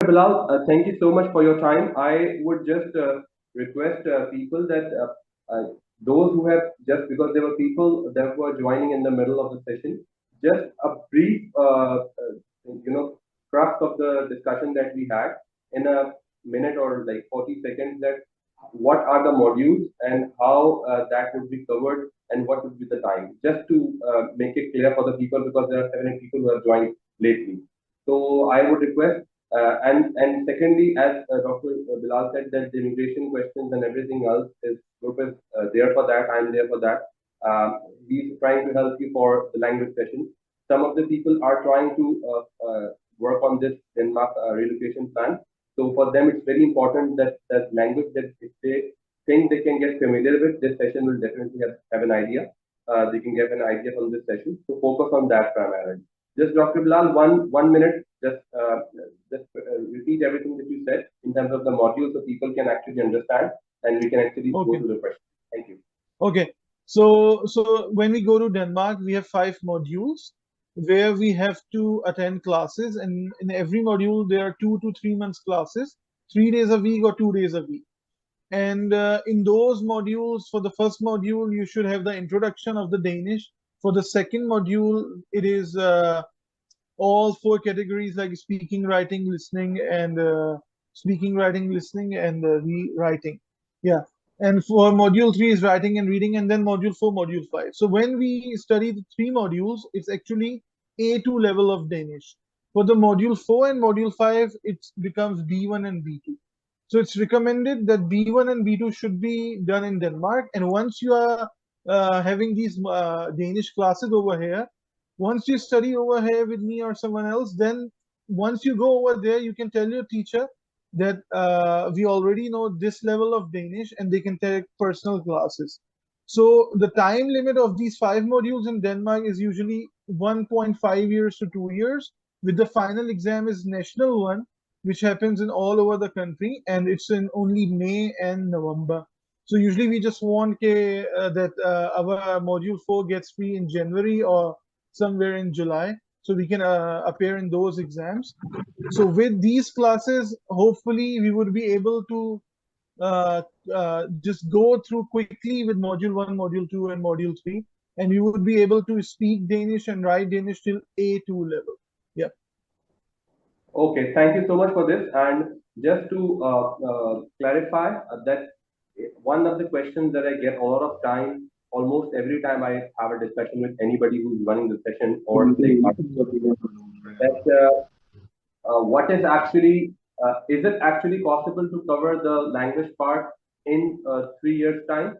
Bilal, thank you so much for your time. I would just request people that those who have just because there were people that were joining in the middle of the session, just a brief, crux of the discussion that we had in a minute or like 40 seconds. That what are the modules and how that would be covered and what would be the time, just to make it clear for the people because there are several people who have joined lately. So I would request and secondly, as Dr. Bilal said, that the immigration questions and everything else is group is there for that. I'm there for that. He's trying to help you for the language session. Some of the people are trying to work on this Denmark relocation plan. So for them, it's very important that that language that if they think they can get familiar with, this session will definitely have an idea. They can get an idea from this session. So focus on that primarily. Just Dr. Bilal, one minute, just repeat everything that you said in terms of the module so people can actually understand and we can actually go Okay. to the question. Thank you. Okay. So when we go to Denmark, we have 5 modules where we have to attend classes, and in every module there are 2 to 3 months classes, 3 days a week or 2 days a week. And in those modules, for the first module, you should have the introduction of the Danish. For the second module, it is all 4 categories like speaking, writing, listening, and rewriting. Yeah. And for module 3 is writing and reading, and then module 4, module 5. So when we study the 3 modules, it's actually A2 level of Danish. For the module 4 and module 5, it becomes B1 and B2. So it's recommended that B1 and B2 should be done in Denmark. And once you are having these Danish classes over here, once you study over here with me or someone else, then once you go over there, you can tell your teacher that we already know this level of Danish and they can take personal classes. So the time limit of these 5 modules in Denmark is usually 1.5 years to 2 years, with the final exam is national one, which happens in all over the country, and it's in only May and November. So usually we just want that our module 4 gets free in January or somewhere in July, so we can appear in those exams. So with these classes, hopefully we would be able to just go through quickly with module 1, module 2, and module 3, and we would be able to speak Danish and write Danish till A2 level. Yeah. Okay, thank you so much for this. And just to clarify that one of the questions that I get a lot of time, almost every time I have a discussion with anybody who's running the session or like that what is it actually possible to cover the language part in 3 years time?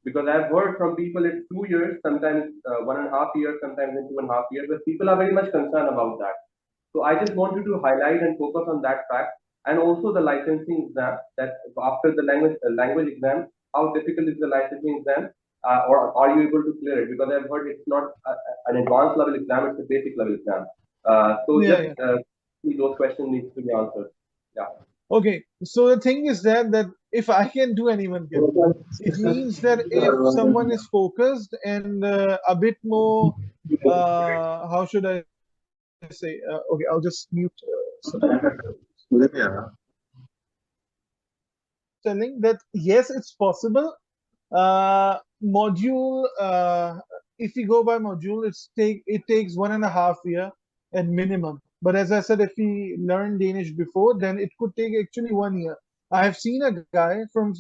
Because I've heard from people it's 2 years, sometimes 1.5 years, sometimes in 2.5 years, but people are very much concerned about that. So I just wanted to highlight and focus on that fact, and also the licensing exam. That after the language exam, how difficult is the licensing exam, or are you able to clear it? Because I've heard it's not an advanced level exam; it's a basic level exam. So Yeah, just yeah. those questions needs to be answered. Yeah. Okay, so the thing is that if I can do, anyone can. It means that if someone is focused and a bit more, how should I say? Okay, I'll just mute. Telling that yes, it's possible. Module, if we go by module, it takes 1.5 year at minimum. But as I said, if we learn Danish before, then it could take actually 1 year. I have seen a guy from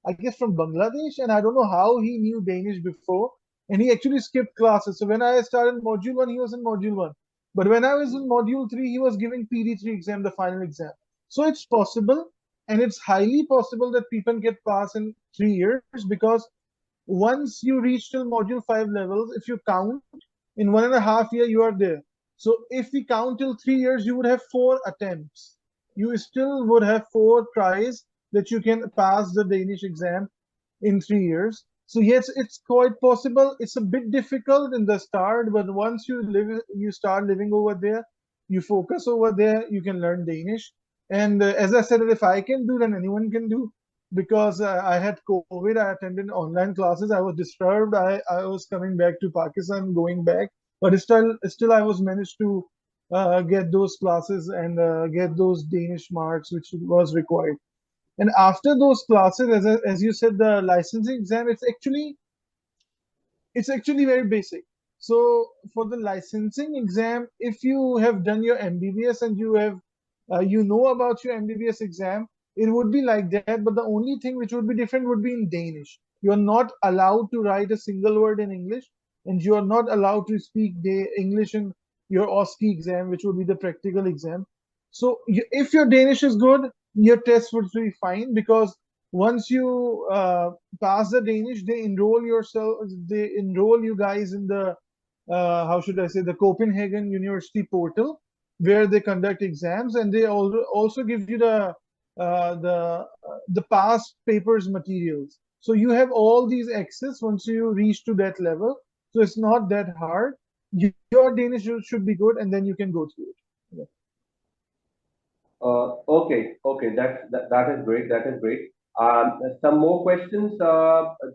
I guess from Bangladesh, and I don't know how he knew Danish before, and he actually skipped classes. So when I started module 1, he was in module 1, but when I was in module 3, he was giving PD3 exam, the final exam. So it's possible, and it's highly possible that people get pass in 3 years, because once you reach till module 5 levels, if you count in 1.5 year, you are there. So if we count till 3 years, you would have 4 attempts. You still would have 4 tries that you can pass the Danish exam in 3 years. So yes, it's quite possible. It's a bit difficult in the start, but once you start living over there, you focus over there, you can learn Danish. And as I said, if I can do, then anyone can do. Because I had COVID, I attended online classes. I was disturbed. I was coming back to Pakistan, going back, but still I was managed to get those classes and get those Danish marks which was required. And after those classes, as you said, the licensing exam, it's actually very basic. So for the licensing exam, if you have done your MBBS and you know about your MBBS exam, it would be like that. But the only thing which would be different would be in Danish. You are not allowed to write a single word in English, and you are not allowed to speak the English in your OSCE exam, which would be the practical exam. So if your Danish is good, your test would be fine, because once you pass the Danish, they enroll you guys in the how should I say, the Copenhagen University portal, where they conduct exams, and they also give you the past papers materials. So you have all these access once you reach to that level. So it's not that hard. Your Danish should be good, and then you can go through it. Yeah. Okay, that is great. That is great. Some more questions,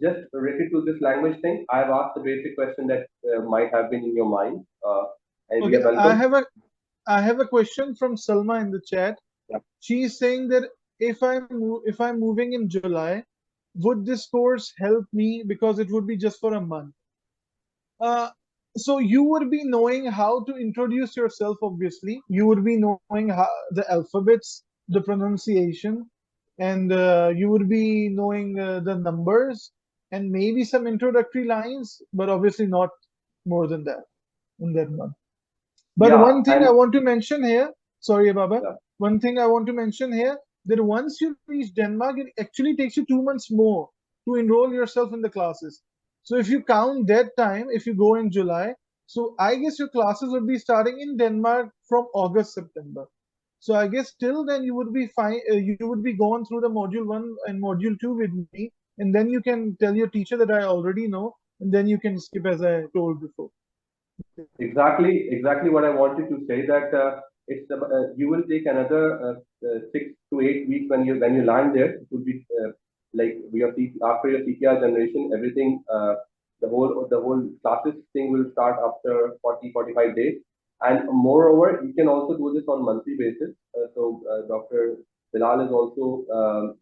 just related to this language thing. I've asked the basic question that might have been in your mind, and we Okay, are I welcome. have a I have a question from Salma in the chat. Yeah. She's saying that if I'm moving in July, would this course help me, because it would be just for a month? Uh, so you would be knowing how to introduce yourself. Obviously, you would be knowing the alphabets, the pronunciation, and you would be knowing the numbers and maybe some introductory lines, but obviously not more than that in that month. But Yeah, one thing I and want to mention here, sorry, Baba, yeah, one thing I want to mention here, that once you reach Denmark, it actually takes you 2 months more to enroll yourself in the classes. So if you count that time, if you go in July, so I guess your classes would be starting in Denmark from August, September. So I guess till then you would be fine. You would be going through the module one and module two with me, and then you can tell your teacher that I already know, and then you can skip as I told before. exactly what I wanted to say, that you will take another 6 to 8 weeks when you land there. It will be like after your CPR generation, everything, the whole classes thing will start after 40 to 45 days. And moreover, you can also do this on monthly basis. Dr. Bilal is also,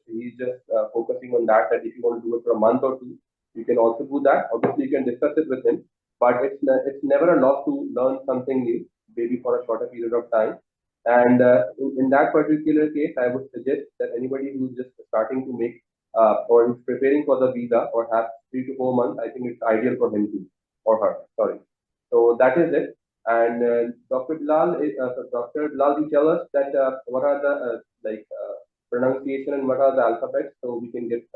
he's just focusing on that. That if you want to do it for a month or two, you can also do that. Obviously, you can discuss it with him, but it's never a loss to learn something new, maybe for a shorter period of time. And in that particular case, I would suggest that anybody who's just starting to make or is preparing for the visa or has 3 to 4 months, I think it's ideal for him to, or her. Sorry. So that is it. And Dr. Bilal, you tell us that what are the pronunciation and what are the alphabets, so we can get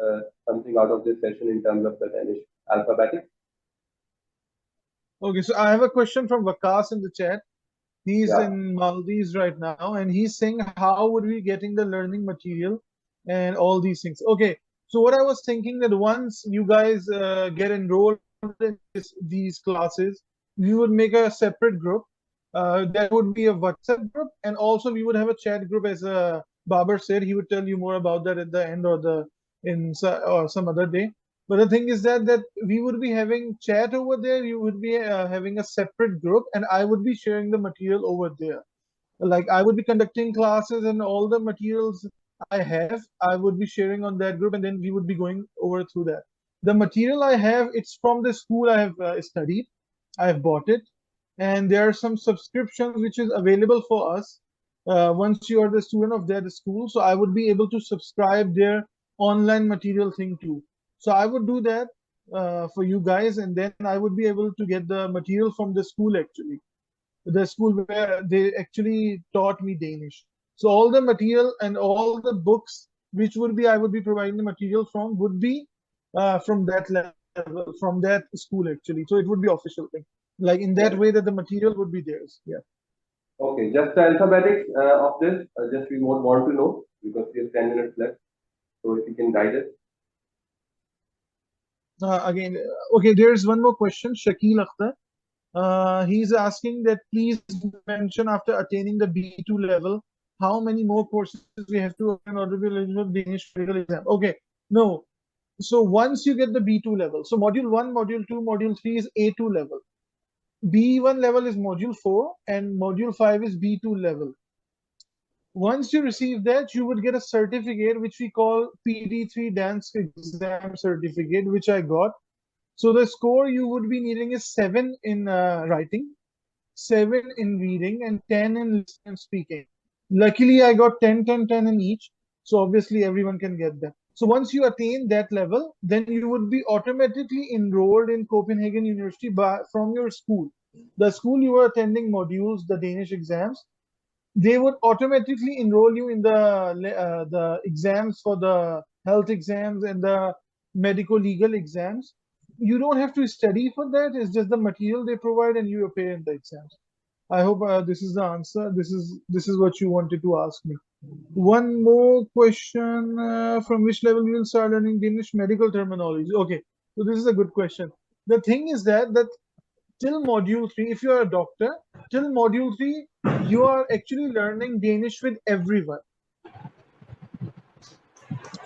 something out of this session in terms of the Danish alphabetic. Okay, so I have a question from Vakas in the chat. He's Yeah. in Maldives right now, and he's saying, how would we getting the learning material and all these things? Okay, so what I was thinking, that once you guys get enrolled in these classes, we would make a separate group. That would be a WhatsApp group, and also we would have a chat group, as Babar said. He would tell you more about that at the end, or or some other day. But the thing is that we would be having chat over there. You would be having a separate group, and I would be sharing the material over there. Like, I would be conducting classes, and all the materials I have, I would be sharing on that group, and then we would be going over through that. The material I have, it's from the school I have studied. I have bought it, and there are some subscriptions which is available for us once you are the student of that school. So I would be able to subscribe their online material thing too. So I would do that for you guys, and then I would be able to get the material from the school, actually, the school where they actually taught me Danish. So all the material and all the books which would be I would be providing the material from would be from that level, from that school, actually. So it would be official thing. Like, in that way, that the material would be theirs. Yeah. Okay, just the alphabetics of this, just we would want to know because we have 10 minutes left. So if you can guide us. Again, okay, there's one more question. Shakil Akhtar. He's asking that please mention, after attaining the B2 level, how many more courses we have to in order to be eligible for Danish medical exam. Okay, no. So once you get the B2 level, so module 1, module 2, module 3 is A2 level. B1 level is module 4 and module 5 is B2 level. Once you receive that, you would get a certificate which we call PD3 dance exam certificate, which I got. So the score you would be needing is 7 in writing, 7 in reading, and 10 in listening and speaking. Luckily, I got 10, 10, 10 in each. So obviously everyone can get that. So once you attain that level, then you would be automatically enrolled in Copenhagen University from your school. The school you are attending modules, the Danish exams, they would automatically enroll you in the exams for the health exams and the medical legal exams. You don't have to study for that. It's just the material they provide and you appear in the exams. I hope this is the answer. This is what you wanted to ask me. One more question. From which level you will start learning Danish medical terminology? Okay, so this is a good question. The thing is that till module 3, if you are a doctor, till module 3, you are actually learning Danish with everyone.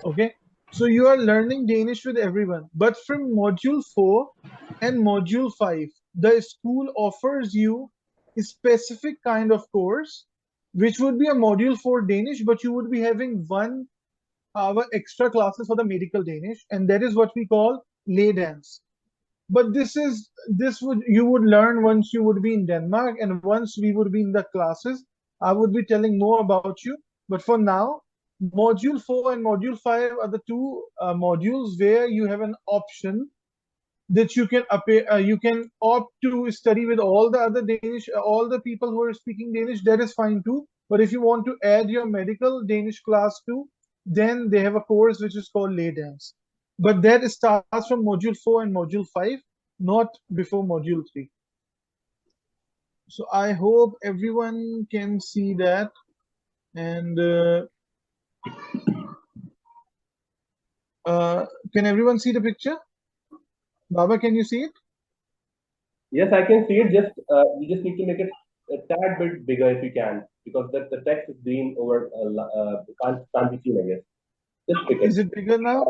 Okay, so you are learning Danish with everyone. But from module 4 and module 5, the school offers you a specific kind of course, which would be a module 4 Danish, but you would be having 1 hour extra classes for the medical Danish, and that is what we call lay dance. But this would you would learn once you would be in Denmark, and once we would be in the classes, I would be telling more about you. But for now, module 4 and module 5 are the two modules where you have an option that you can appear, you can opt to study with all the other Danish, all the people who are speaking Danish. That is fine too. But if you want to add your medical Danish class too, then they have a course which is called lay dance. But that starts from module 4 and module 5, not before module 3. So I hope everyone can see that. And can everyone see the picture? Baba, can you see it? Yes, I can see it. Just you just need to make it a tad bit bigger if you can, because the text is green over can't be seen, I guess. Just pick Is it. it bigger now?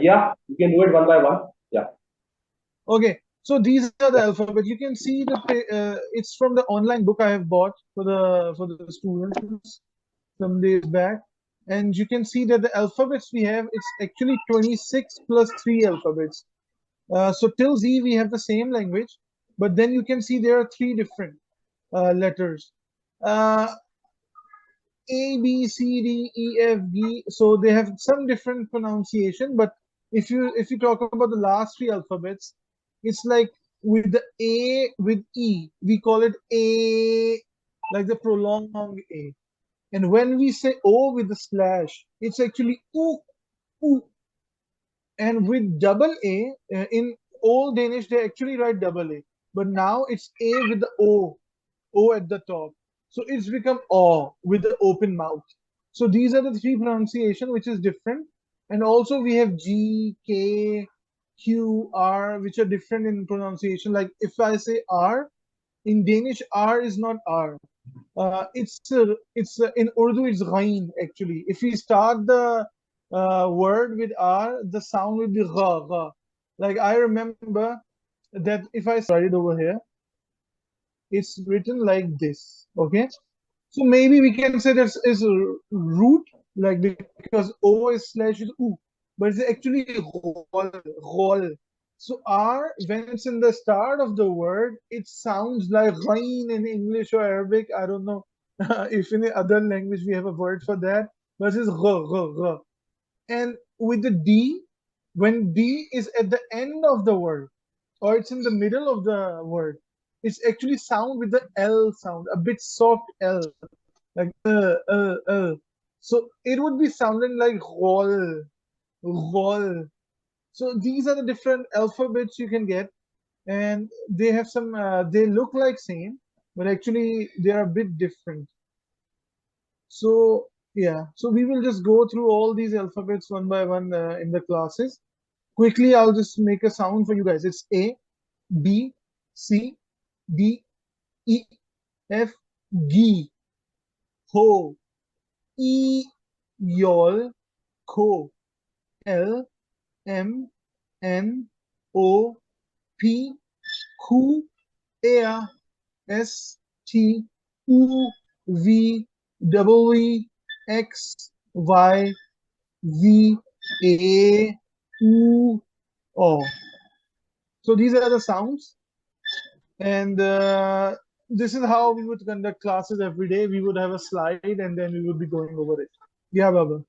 Yeah, you can do it one by one. Yeah. Okay, so these are the alphabet. You can see it's from the online book I have bought for the students some days back, and you can see that the alphabets we have, it's actually 26 plus 3 alphabets. So till Z we have the same language, but then you can see there are 3 different letters. Uh, A, B, C, D, E, F, G. So they have some different pronunciation, but if you talk about the last 3 alphabets, it's like with the A with E, we call it A, like the prolonged A. And when we say O with the slash, it's actually oo, oo. And with double A, in old Danish, they actually write double A. But now it's A with the O at the top. So it's become O with the open mouth. So these are the 3 pronunciation which is different. And also we have G, K, Q, R, which are different in pronunciation. Like if I say R, in Danish, R is not R. It's in Urdu, it's Ghain actually. If we start the word with R, the sound will be Gha, Gha. Like I remember that if I write it over here, it's written like this. Okay, so maybe we can say this is a root, like because O is slash is U, but it's actually Ghol. So R, when it's in the start of the word, it sounds like Ghain in English or Arabic. I don't know if in other language we have a word for that, but it's Gh, Gh, Gh. And with the D, when D is at the end of the word or it's in the middle of the word, it's actually sound with the L sound, a bit soft L, like So it would be sounding like Rol, Rol. So these are the different alphabets you can get, and they have some. They look like same, but actually they are a bit different. So yeah, so we will just go through all these alphabets one by one in the classes. Quickly, I'll just make a sound for you guys. It's A, B, C, D, E, F, G, Ho, E, Yol, Ko, L, M, N, O, P, Q, A, S, T, U, V, W, X, Y, Z, A, U, O. So these are the sounds, and this is how we would conduct classes every day. We would have a slide, and then we would be going over it. Yeah, Baba.